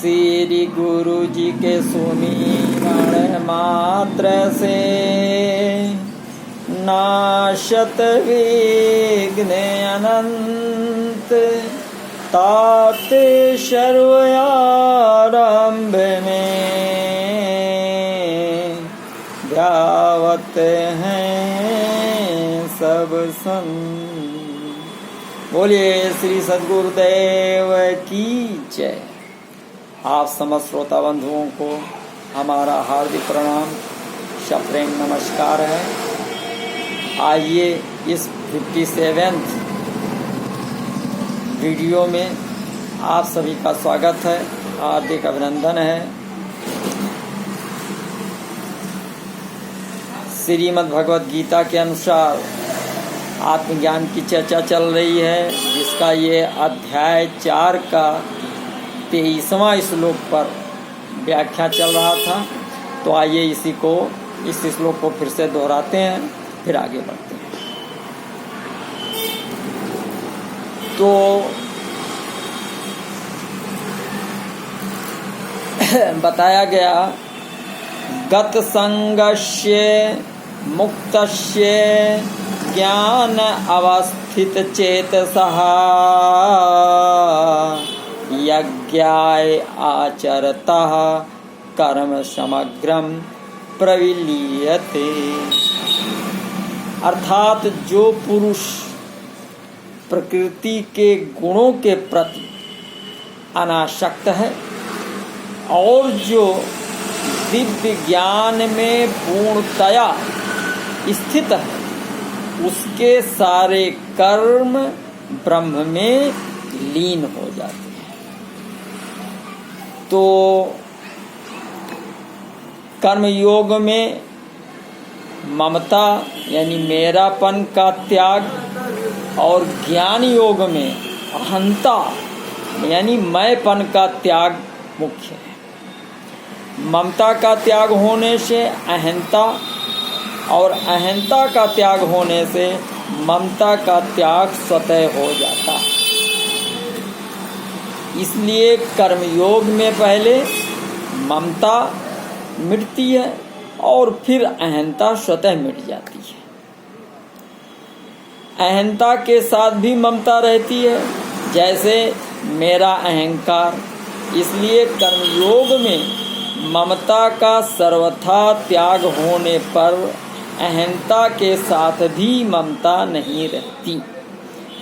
श्री गुरु जी के सुमिरन मात्र से नाशत विघ्न अनंत तात सर्वयारंभ में ध्यावत हैं सब संत। बोलिए श्री सद्गुरुदेव की जय। आप समस्त श्रोता बंधुओं को हमारा हार्दिक प्रणाम सप्रेम नमस्कार है। आइए इस 57th वीडियो में आप सभी का स्वागत है, हार्दिक अभिनंदन है। श्रीमद् भगवद गीता के अनुसार आत्मज्ञान की चर्चा चल रही है, जिसका ये अध्याय 4 का 23वां श्लोक पर व्याख्या चल रहा था। तो आइए इस श्लोक को फिर से दोहराते हैं, फिर आगे बढ़ते हैं। तो बताया गया गत संगस्य मुक्तस्य ज्ञान अवस्थित चेतसः यज्ञाय आचरतः कर्म समग्रम प्रविलीयते। अर्थात जो पुरुष प्रकृति के गुणों के प्रति अनासक्त है और जो दिव्य ज्ञान में पूर्णतया स्थित है, उसके सारे कर्म ब्रह्म में लीन हो जाते हैं। तो कर्म योग में ममता यानी मेरापन का त्याग और ज्ञान योग में अहंता यानी मैंपन का त्याग मुख्य है। ममता का त्याग होने से अहंता और अहंता का त्याग होने से ममता का त्याग स्वतः हो जाता है। इसलिए कर्मयोग में पहले ममता मिटती है और फिर अहंता स्वतः मिट जाती है। अहंता के साथ भी ममता रहती है, जैसे मेरा अहंकार। इसलिए कर्मयोग में ममता का सर्वथा त्याग होने पर अहंता के साथ भी ममता नहीं रहती।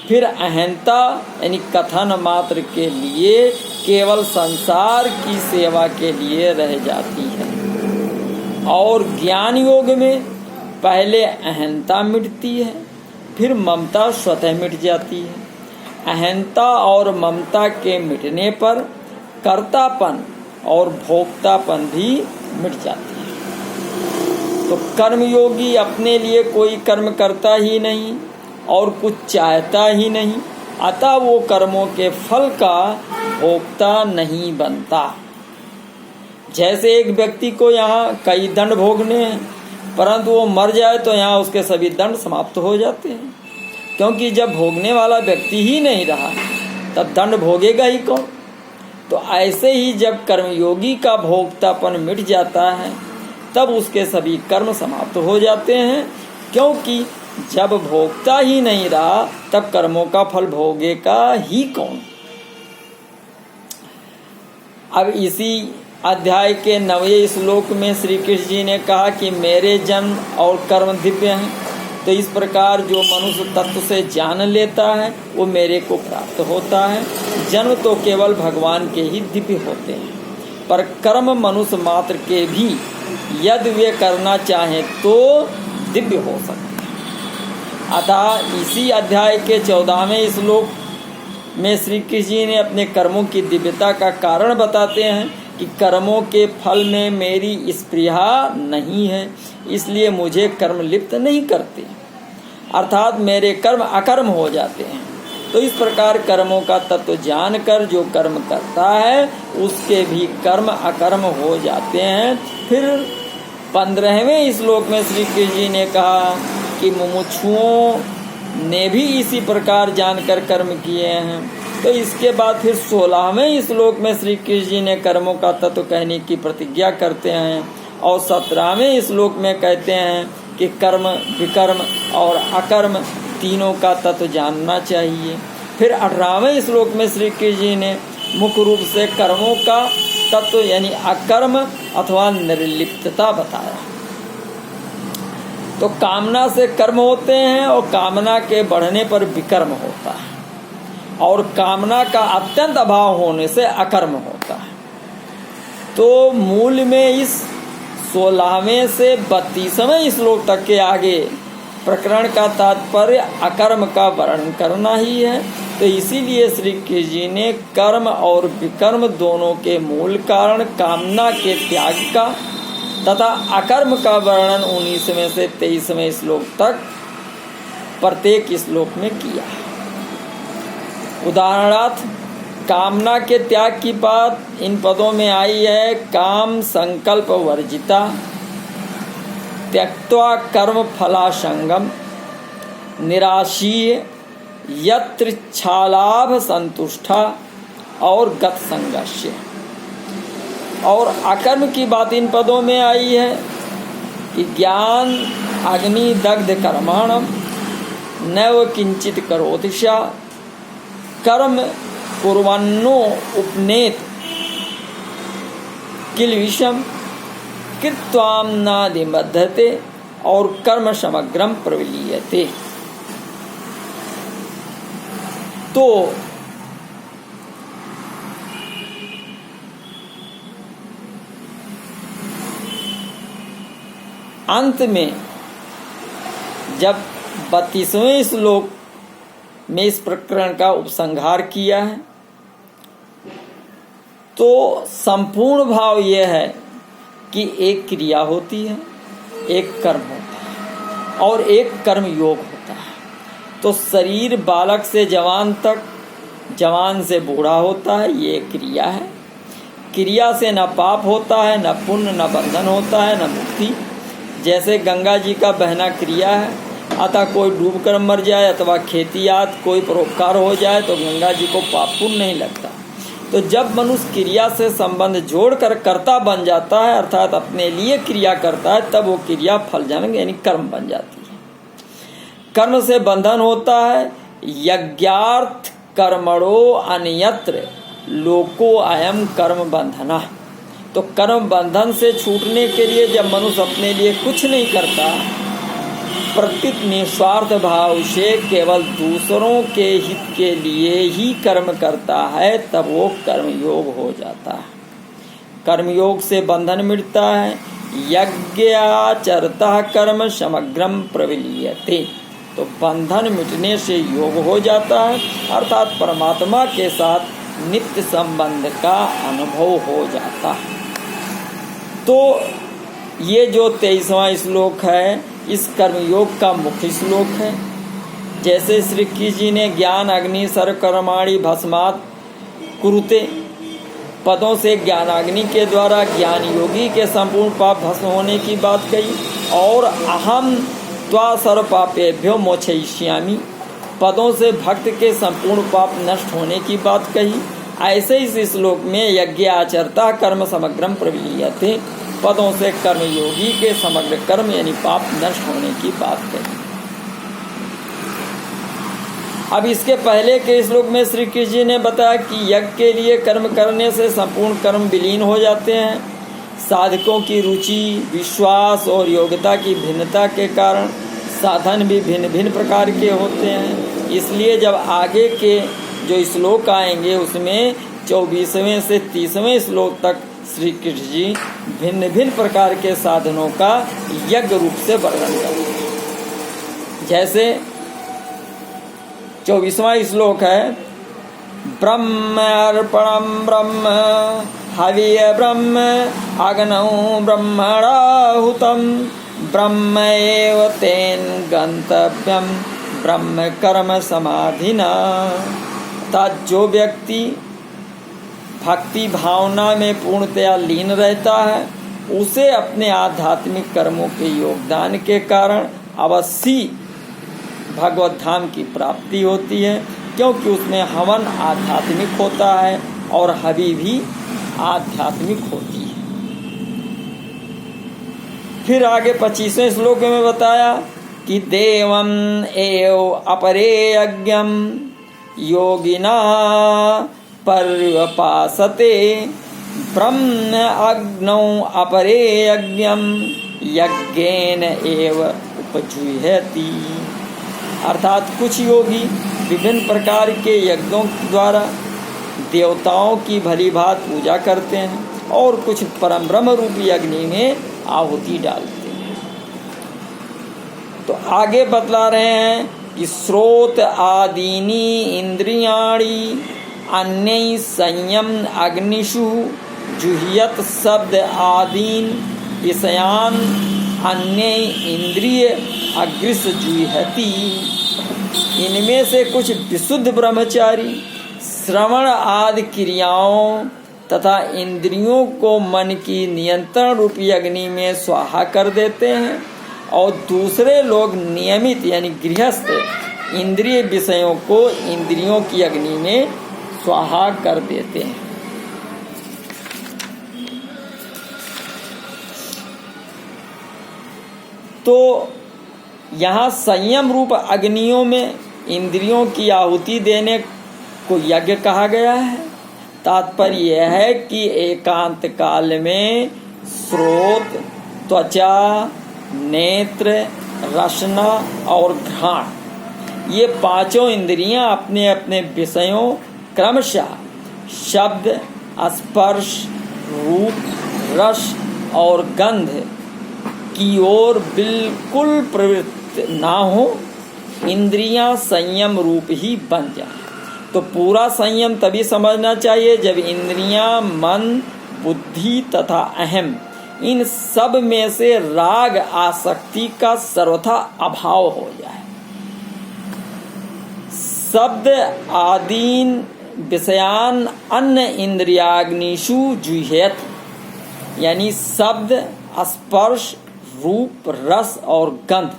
फिर अहंता यानी कथन मात्र के लिए केवल संसार की सेवा के लिए रह जाती है। और ज्ञान योग में पहले अहंता मिटती है, फिर ममता स्वतः मिट जाती है। अहंता और ममता के मिटने पर कर्तापन और भोक्तापन भी मिट जाती है। तो कर्मयोगी अपने लिए कोई कर्म करता ही नहीं और कुछ चाहता ही नहीं, अतः वो कर्मों के फल का भोक्ता नहीं बनता। जैसे एक व्यक्ति को यहाँ कई दंड भोगने हैं, परंतु वो मर जाए तो यहाँ उसके सभी दंड समाप्त हो जाते हैं, क्योंकि जब भोगने वाला व्यक्ति ही नहीं रहा तब दंड भोगेगा ही कौन। तो ऐसे ही जब कर्मयोगी का भोक्तापन मिट जाता है तब उसके सभी कर्म समाप्त हो जाते हैं, क्योंकि जब भोगता ही नहीं रहा तब कर्मों का फल भोगेगा ही कौन। अब इसी अध्याय के 9वें श्लोक में श्री कृष्ण जी ने कहा कि मेरे जन्म और कर्म दिव्य हैं। तो इस प्रकार जो मनुष्य तत्व से जान लेता है वो मेरे को प्राप्त होता है। जन्म तो केवल भगवान के ही दिव्य होते हैं, पर कर्म मनुष्य मात्र के भी यदि वे करना चाहें तो दिव्य हो सकते हैं। अतः इसी अध्याय के 14वें श्लोक में श्री कृष्ण जी ने अपने कर्मों की दिव्यता का कारण बताते हैं कि कर्मों के फल में मेरी स्पृहा नहीं है, इसलिए मुझे कर्म लिप्त नहीं करते, अर्थात मेरे कर्म अकर्म हो जाते हैं। तो इस प्रकार कर्मों का तत्व जानकर जो कर्म करता है उसके भी कर्म अकर्म हो जाते हैं। फिर 15वें श्लोक में श्री कृष्ण जी ने कहा कि मुमुक्षुओं ने भी इसी प्रकार जानकर कर्म किए हैं तो इसके बाद फिर 16वें श्लोक में श्री कृष्ण जी ने कर्मों का तत्व कहने की प्रतिज्ञा करते हैं और 17वें श्लोक में कहते हैं कि कर्म, विकर्म और अकर्म तीनों का तत्व जानना चाहिए। फिर 18वें श्लोक में श्री कृष्ण जी ने मुख्य रूप से कर्मों का तत्व यानी अकर्म अथवा निर्लिप्तता बताया। तो कामना से कर्म होते हैं और कामना के बढ़ने पर विकर्म होता है और कामना का अत्यंत अभाव होने से अकर्म होता है। तो मूल में इस 16वें से 32वें श्लोक तक के आगे प्रकरण का तात्पर्य अकर्म का वर्णन करना ही है। तो इसीलिए श्री कृष्ण जी ने कर्म और विकर्म दोनों के मूल कारण कामना के त्याग का तथा अकर्म का वर्णन 19वें से 23वें श्लोक तक प्रत्येक श्लोक में किया है। उदाहरणार्थ कामना के त्याग की बात इन पदों में आई है। काम संकल्प वर्जिता, त्यक्त्वा कर्म फलासंगम, निराशीय, यत्रिच्छालाभ संतुष्टा और गत संगस्य। और अकर्म की बात इन पदों में आई है कि ज्ञान अग्नि दग्ध कर्माणम नैव किंचित करोति सा, कर्म कुर्वन्नो उपनेत किल विषम कृत्वाम नादिबद्धते और कर्म समग्रम प्रविलीयते। तो अंत में जब 32वें श्लोक में इस प्रकरण का उपसंहार किया है तो संपूर्ण भाव यह है कि एक क्रिया होती है, एक कर्म होता है और एक कर्म योग होता है। तो शरीर बालक से जवान तक, जवान से बूढ़ा होता है, ये क्रिया है। क्रिया से न पाप होता है, न पुण्य, न बंधन होता है, न मुक्ति। जैसे गंगा जी का बहना क्रिया है, अतः कोई डूब कर मर जाए अथवा खेतियात कोई परोपकार हो जाए तो गंगा जी को पाप पुण्य नहीं लगता। तो जब मनुष्य क्रिया से संबंध जोड़कर कर्ता बन जाता है अर्थात अपने लिए क्रिया करता है, तब वो क्रिया फलजनक यानी कर्म बन जाती है। कर्म से बंधन होता है। यज्ञार्थ कर्मणो अन्यत्र लोको अयम कर्म बंधना। तो कर्म बंधन से छूटने के लिए जब मनुष्य अपने लिए कुछ नहीं करता, प्रत्युत निस्वार्थ भाव से केवल दूसरों के हित के लिए ही कर्म करता है, तब वो कर्मयोग हो जाता है। कर्मयोग से बंधन मिटता है। यज्ञाचरता कर्म समग्रम प्रविलीयते। तो बंधन मिटने से योग हो जाता है अर्थात परमात्मा के साथ नित्य संबंध का अनुभव हो जाता है। तो ये जो 23वां श्लोक है इस कर्मयोग का मुख्य श्लोक है। जैसे श्री कृष्ण जी ने ज्ञान अग्नि सर्वकर्माणि भस्मात् कुरुते पदों से ज्ञानाग्नि के द्वारा ज्ञान योगी के संपूर्ण पाप भस्म होने की बात कही और अहम त्वा सर्व पापेभ्यो मोक्षयिष्यामि पदों से भक्त के संपूर्ण पाप नष्ट होने की बात कही। ऐसे इस श्लोक में यज्ञ आचरता कर्म समग्रम प्रविलीयते पदों से कर्मयोगी के समग्र कर्म यानी पाप नष्ट होने की बात कही। अब इसके पहले के श्लोक में श्री कृष्ण जी ने बताया कि यज्ञ के लिए कर्म करने से संपूर्ण कर्म विलीन हो जाते हैं। साधकों की रुचि, विश्वास और योग्यता की भिन्नता के कारण साधन भी भिन्न भिन्न प्रकार के होते हैं। इसलिए जब आगे के जो श्लोक आएंगे उसमें 24वें से 30वें श्लोक तक श्री कृष्ण जी भिन्न भिन्न प्रकार के साधनों का यज्ञ रूप से वर्णन करेंगे। जैसे 24वां श्लोक है ब्रह्म अर्पणम ब्रह्म हविय ब्रह्म अग्नौ ब्रह्मणाहुतम ब्रह्म एव तेन गंतव्यम ब्रह्म कर्म समाधिना। अर्थात जो व्यक्ति भक्ति भावना में पूर्णतया लीन रहता है उसे अपने आध्यात्मिक कर्मों के योगदान के कारण अवश्य भगवत धाम की प्राप्ति होती है क्योंकि उसमें हवन आध्यात्मिक होता है और हवि भी आध्यात्मिक होती है। फिर आगे 25वें श्लोक में बताया कि देवम एव अपरे यज्ञम योगिना पर्यपासते ब्रह्म अग्नौ अपरे यज्ञम यज्ञेन एव उपजुह्यति। अर्थात कुछ योगी विभिन्न प्रकार के यज्ञों द्वारा देवताओं की भली भांत पूजा करते हैं और कुछ परम ब्रह्म रूपी अग्नि में आहुति डालते हैं। तो आगे बतला रहे हैं कि श्रोत आदीनि इंद्रियाणि अन्य संयम अग्निषु जुह्यत शब्द आदीन विषयान अन्य इंद्रिय अग्निश जुह्यति। इनमें से कुछ विशुद्ध ब्रह्मचारी श्रवण आदि क्रियाओं तथा इंद्रियों को मन की नियंत्रण रूपी अग्नि में स्वाहा कर देते हैं और दूसरे लोग नियमित यानी गृहस्थ इंद्रिय विषयों को इंद्रियों की अग्नि में स्वाहा कर देते हैं। तो यहाँ संयम रूप अग्नियों में इंद्रियों की आहुति देने को यज्ञ कहा गया है। तात्पर्य यह है कि एकांत काल में श्रोत, त्वचा, नेत्र, रसना और घ्राण ये पांचों इंद्रियां अपने अपने विषयों क्रमशः शब्द, स्पर्श, रूप, रस और गंध की ओर बिल्कुल प्रवृत्त ना हो, इंद्रियां संयम रूप ही बन जाए। तो पूरा संयम तभी समझना चाहिए जब इंद्रियां, मन, बुद्धि तथा अहम इन सब में से राग आसक्ति का सर्वथा अभाव हो जाए। शब्द आदीन विषयान अन्य इंद्रियाग्निषु जुह्यत, यानी शब्द, स्पर्श, रूप, रस और गंध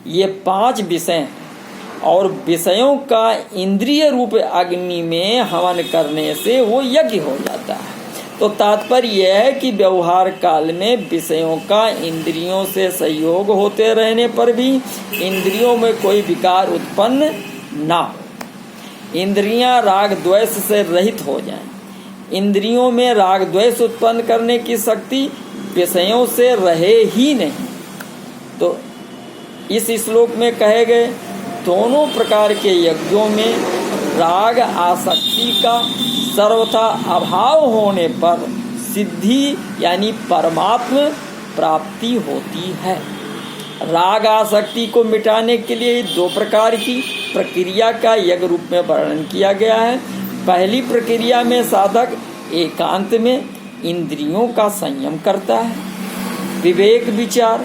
ये पांच विषय और विषयों का इंद्रिय रूप अग्नि में हवन करने से वो यज्ञ हो जाता है। तो तात्पर्य यह है कि व्यवहार काल में विषयों का इंद्रियों से संयोग होते रहने पर भी इंद्रियों में कोई विकार उत्पन्न ना हो, इंद्रियां राग द्वेष से रहित हो जाएं। इंद्रियों में राग द्वेष उत्पन्न करने की शक्ति विषयों से रहे ही नहीं। तो इस श्लोक में कहे गए दोनों प्रकार के यज्ञों में राग आसक्ति का सर्वथा अभाव होने पर सिद्धि यानी परमात्म प्राप्ति होती है। राग आसक्ति को मिटाने के लिए दो प्रकार की प्रक्रिया का यज्ञ रूप में वर्णन किया गया है। पहली प्रक्रिया में साधक एकांत में इंद्रियों का संयम करता है, विवेक, विचार,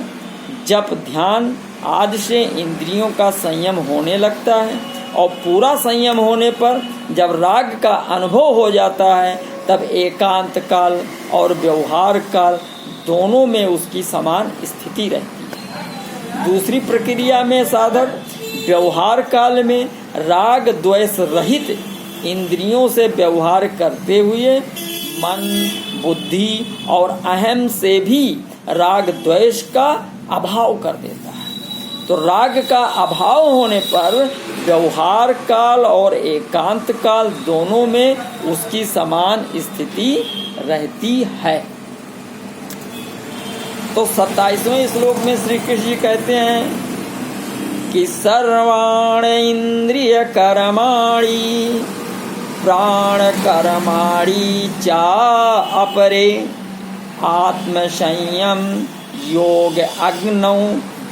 जप, ध्यान आदि से इंद्रियों का संयम होने लगता है और पूरा संयम होने पर जब राग का अनुभव हो जाता है तब एकांत काल और व्यवहार काल दोनों में उसकी समान स्थिति रहती है। दूसरी प्रक्रिया में साधक व्यवहार काल में राग द्वेष रहित इंद्रियों से व्यवहार करते हुए मन, बुद्धि और अहम से भी राग द्वेष का अभाव कर देता है। तो राग का अभाव होने पर व्यवहार काल और एकांत काल दोनों में उसकी समान स्थिति रहती है। तो 27वें श्लोक में श्री कृष्ण जी कहते हैं कि सर्वाणि इंद्रिय कर्माणि प्राण कर्माणि चा अपरे आत्म संयम योग अग्नौ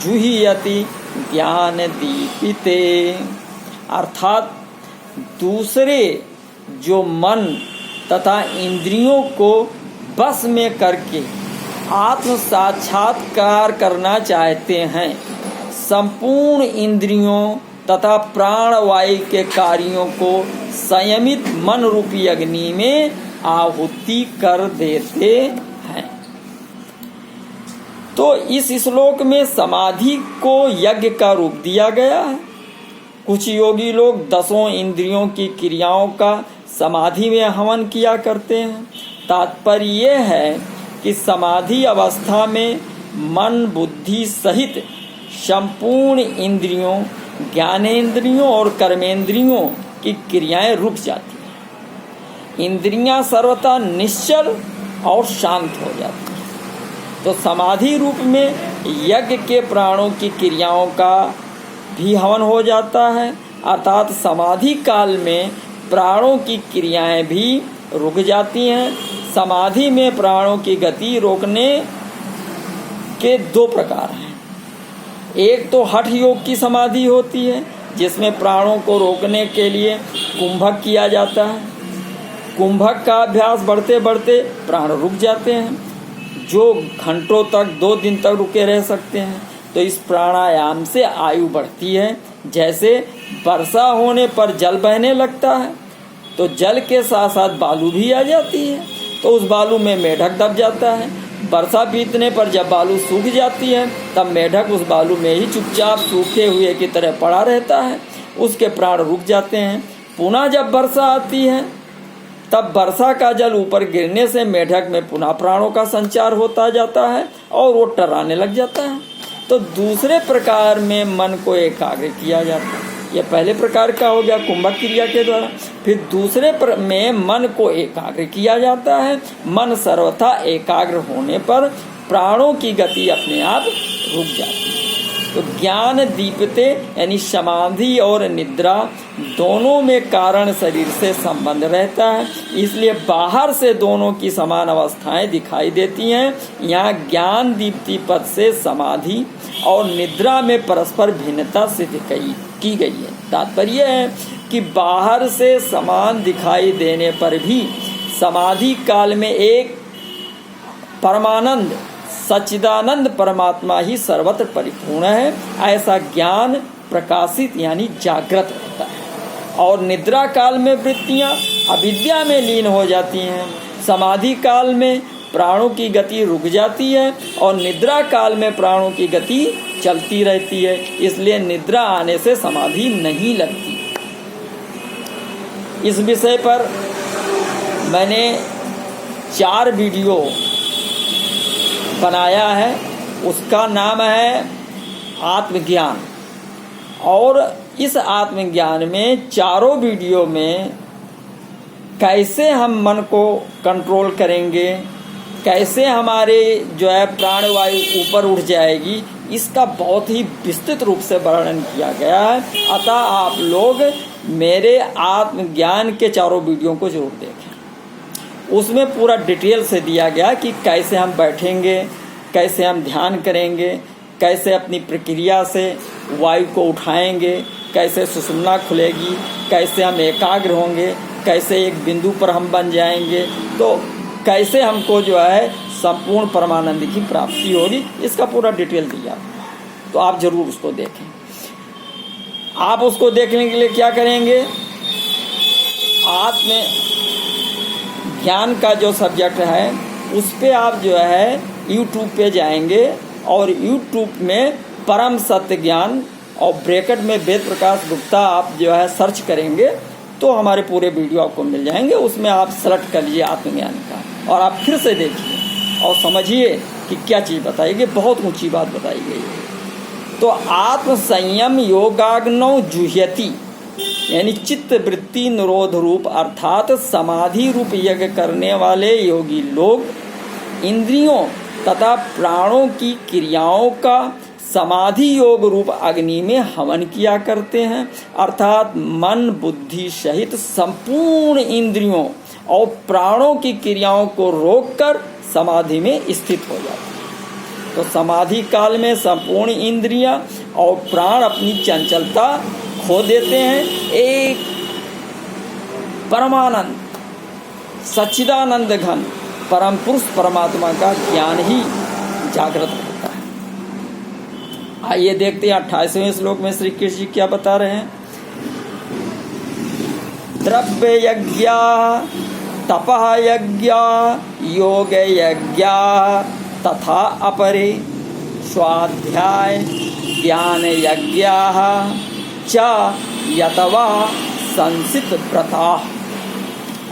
जुह्यति ज्ञान दीपिते। अर्थात दूसरे जो मन तथा इंद्रियों को बस में करके आत्म साक्षात्कार करना चाहते हैं, संपूर्ण इंद्रियों तथा प्राणवायु के कार्यों को संयमित मन रूपी अग्नि में आहुति कर देते हैं। तो इस श्लोक में समाधि को यज्ञ का रूप दिया गया है कुछ योगी लोग 10 इंद्रियों की क्रियाओं का समाधि में हवन किया करते हैं। तात्पर्य ये है कि समाधि अवस्था में मन बुद्धि सहित संपूर्ण इंद्रियों, ज्ञानेंद्रियों और कर्मेंद्रियों की क्रियाएं रुक जाती हैं। इंद्रियां सर्वथा निश्चल और शांत हो जाती हैं। तो समाधि रूप में यज्ञ के प्राणों की क्रियाओं का भी हवन हो जाता है, अर्थात समाधि काल में प्राणों की क्रियाएं भी रुक जाती हैं। समाधि में प्राणों की गति रोकने के 2 प्रकार हैं। एक तो हठ योग की समाधि होती है, जिसमें प्राणों को रोकने के लिए कुंभक किया जाता है। कुंभक का अभ्यास बढ़ते बढ़ते प्राण रुक जाते हैं, जो घंटों तक 2 दिन तक रुके रह सकते हैं। तो इस प्राणायाम से आयु बढ़ती है। जैसे वर्षा होने पर जल बहने लगता है, तो जल के साथ साथ बालू भी आ जाती है, तो उस बालू में मेढक दब जाता है। वर्षा बीतने पर जब बालू सूख जाती है, तब मेढक उस बालू में ही चुपचाप सूखे हुए की तरह पड़ा रहता है, उसके प्राण रुक जाते हैं। पुनः जब वर्षा आती है, तब वर्षा का जल ऊपर गिरने से मेढक में पुनः प्राणों का संचार होता जाता है और वो टर्राने लग जाता है। तो दूसरे प्रकार में मन को एकाग्र किया जाता है। यह पहले प्रकार का हो गया कुंभक क्रिया के द्वारा। फिर दूसरे में मन को एकाग्र किया जाता है। मन सर्वथा एकाग्र होने पर प्राणों की गति अपने आप रुक जाती है। तो ज्ञान दीपते यानी समाधि और निद्रा दोनों में कारण शरीर से संबंध रहता है, इसलिए बाहर से दोनों की समान अवस्थाएं दिखाई देती हैं। यहाँ ज्ञान दीप्ति पद से समाधि और निद्रा में परस्पर भिन्नता सिद्ध की गई है। तात्पर्य है कि बाहर से समान दिखाई देने पर भी समाधि काल में एक परमानंद सच्चिदानंद परमात्मा ही सर्वत्र परिपूर्ण है, ऐसा ज्ञान प्रकाशित यानी जागृत होता है। और निद्रा काल में वृत्तियां अविद्या में लीन हो जाती हैं। समाधि काल में प्राणों की गति रुक जाती है और निद्रा काल में प्राणों की गति चलती रहती है, इसलिए निद्रा आने से समाधि नहीं लगती। इस विषय पर मैंने 4 वीडियो बनाया है। उसका नाम है आत्मज्ञान, और इस आत्मज्ञान में चारों वीडियो में कैसे हम मन को कंट्रोल करेंगे, कैसे हमारे जो है प्राणवायु ऊपर उठ जाएगी, इसका बहुत ही विस्तृत रूप से वर्णन किया गया है। अतः आप लोग मेरे आत्मज्ञान के चारों वीडियो को जरूर देखें। उसमें पूरा डिटेल से दिया गया कि कैसे हम बैठेंगे, कैसे हम ध्यान करेंगे, कैसे अपनी प्रक्रिया से वायु को उठाएंगे, कैसे सुषुम्ना खुलेगी, कैसे हम एकाग्र होंगे, कैसे एक बिंदु पर हम बन जाएंगे, तो कैसे हमको जो है संपूर्ण परमानंद की प्राप्ति होगी, इसका पूरा डिटेल दिया। तो आप जरूर उसको देखें। आप उसको देखने के लिए क्या करेंगे, आत्म ज्ञान का जो सब्जेक्ट है उस पे आप जो है YouTube पे जाएंगे और YouTube में परम सत्य ज्ञान और ब्रैकेट में वेद प्रकाश गुप्ता आप जो है सर्च करेंगे तो हमारे पूरे वीडियो आपको मिल जाएंगे। उसमें आप सेलेक्ट कर लीजिए आत्मज्ञान का और आप फिर से देखिए और समझिए कि क्या चीज़ बताई गई। बहुत ऊंची बात बताई गई है। तो आत्म संयम योगाग्नौ जुह्यति यानी चित्त वृत्ति निरोध रूप अर्थात समाधि रूप यज्ञ करने वाले योगी लोग इंद्रियों तथा प्राणों की क्रियाओं का समाधि योग रूप अग्नि में हवन किया करते हैं, अर्थात मन बुद्धि सहित संपूर्ण इंद्रियों और प्राणों की क्रियाओं को रोककर समाधि में स्थित हो जाते हैं। तो समाधि काल में संपूर्ण इंद्रियां और प्राण अपनी चंचलता खो देते हैं। एक परमानंद सच्चिदानंद घन परम पुरुष परमात्मा का ज्ञान ही जागृत होता है। आइए देखते हैं 28वें श्लोक में श्री कृष्ण जी क्या बता रहे हैं। द्रव्य यज्ञ तपः यज्ञ योग यज्ञ तथा अपरे स्वाध्याय ज्ञान यज्ञ चा यतवा संसित व्रता,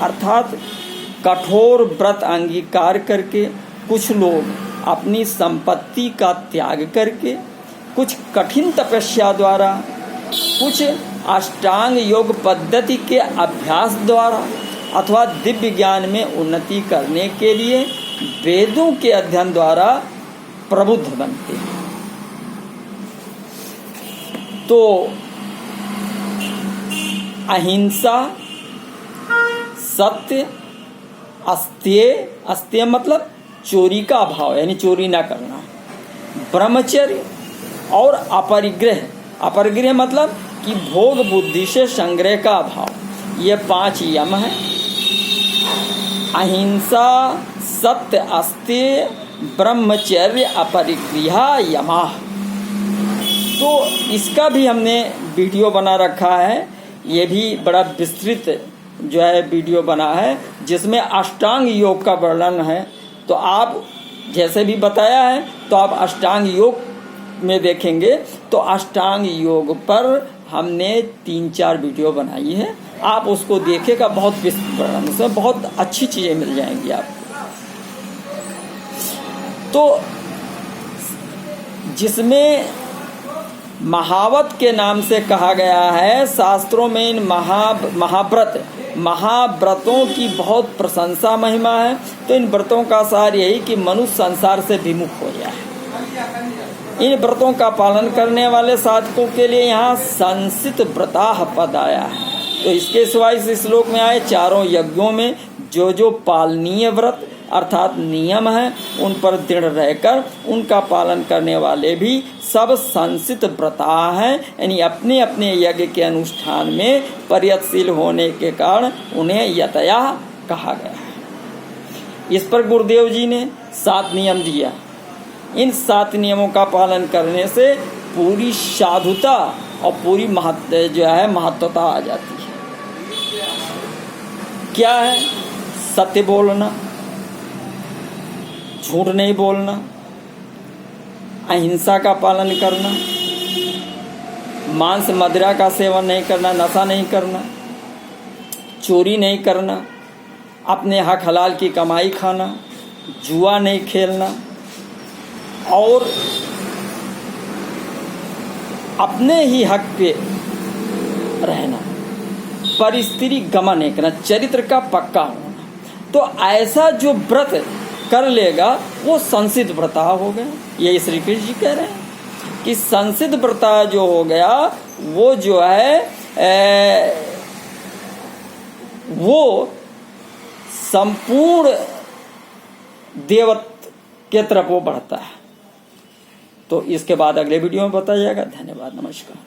अर्थात कठोर व्रत अंगीकार करके कुछ लोग अपनी संपत्ति का त्याग करके, कुछ कठिन तपस्या द्वारा, कुछ अष्टांग योग पद्धति के अभ्यास द्वारा अथवा दिव्य ज्ञान में उन्नति करने के लिए वेदों के अध्ययन द्वारा प्रबुद्ध बनते हैं। तो अहिंसा, सत्य, अस्तेय मतलब चोरी का अभाव यानी चोरी ना करना, ब्रह्मचर्य और अपरिग्रह, अपरिग्रह मतलब कि भोग बुद्धि से संग्रह का अभाव, ये 5 यम हैं। अहिंसा, सत्य, अस्तेय, ब्रह्मचर्य, अपरिग्रह, यमा। तो इसका भी हमने वीडियो बना रखा है, ये भी बड़ा विस्तृत जो है वीडियो बना है जिसमें अष्टांग योग का वर्णन है। तो आप जैसे भी बताया है तो आप अष्टांग योग में देखेंगे तो अष्टांग योग पर हमने 3-4 वीडियो बनाई है, आप उसको देखेगा, बहुत विस्तृत वर्णन, उसमें बहुत अच्छी चीज़ें मिल जाएंगी आपको। तो जिसमें महावत के नाम से कहा गया है शास्त्रों में, इन महाव्रतों की बहुत प्रशंसा महिमा है। तो इन व्रतों का सार यही कि मनुष्य संसार से विमुख हो जाए। इन व्रतों का पालन करने वाले साधकों के लिए यहाँ संसित व्रताः पद आया है। तो इसके सिवाय इस श्लोक में आए चारों यज्ञों में जो पालनीय व्रत अर्थात नियम है उन पर दृढ़ रहकर उनका पालन करने वाले भी सब संसित व्रता हैं, यानी अपने अपने यज्ञ के अनुष्ठान में प्रयत्नशील होने के कारण उन्हें यतया कहा गया है। इस पर गुरुदेव जी ने 7 नियम दिया। इन 7 नियमों का पालन करने से पूरी साधुता और पूरी महत्वता आ जाती है। क्या है? सत्य बोलना, झूठ नहीं बोलना, अहिंसा का पालन करना, मांस मदिरा का सेवन नहीं करना, नशा नहीं करना, चोरी नहीं करना, अपने हक हलाल की कमाई खाना, जुआ नहीं खेलना और अपने ही हक पे रहना, पर स्त्री गमन नहीं करना, चरित्र का पक्का होना। तो ऐसा जो व्रत कर लेगा वो संसिद्ध व्रता हो गया। यही श्री कृष्ण जी कह रहे हैं कि संसिद्ध व्रता जो हो गया वो जो है वो संपूर्ण देवत्व के तरफ वो बढ़ता है। तो इसके बाद अगले वीडियो में बताया जाएगा। धन्यवाद, नमस्कार।